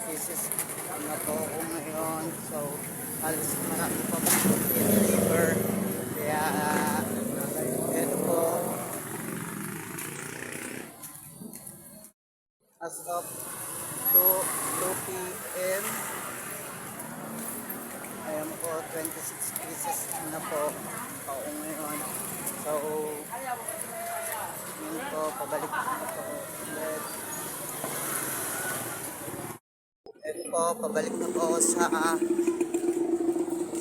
pieces na po ako ngayon. So, halos marami pa po i-deliver. Kaya, ito po. As of 2 p.m. Ayan po, 26 pieces na po ako ngayon. So, yun po, pabalik na po ulit. Ito po, pabalik na po ako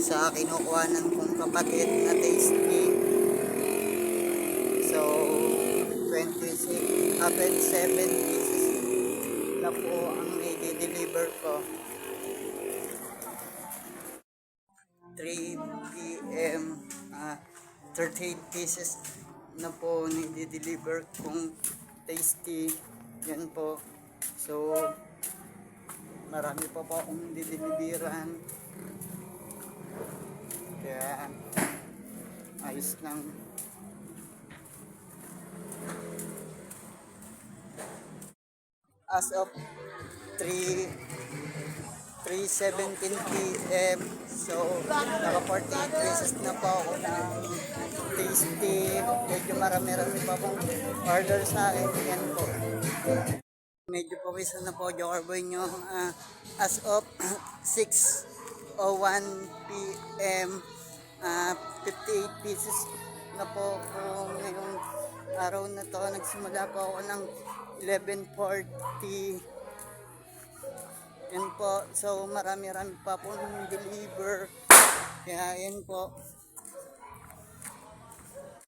sa kinukuhanan kong kapatid na tasty. So, 27 pieces na po ang i-deliver ko. 3 p.m. 38 pieces na po i-deliver kong tasty. Yan po. So, marami pa po akong dideliveran. Kaya, ayos lang. As of 3:17 p.m. So, naka 48 pieces na po ako ng tasty. Medyo marami-rami pa pong order sa akin. Yan po. Medyo po isa na po Jokerboy nyo. As of 6:01 p.m. 58 pieces na po ngayong araw na to. Nagsimula po ako ng 11:40. Yan po. So marami-rami pa po deliver. Kaya yan po.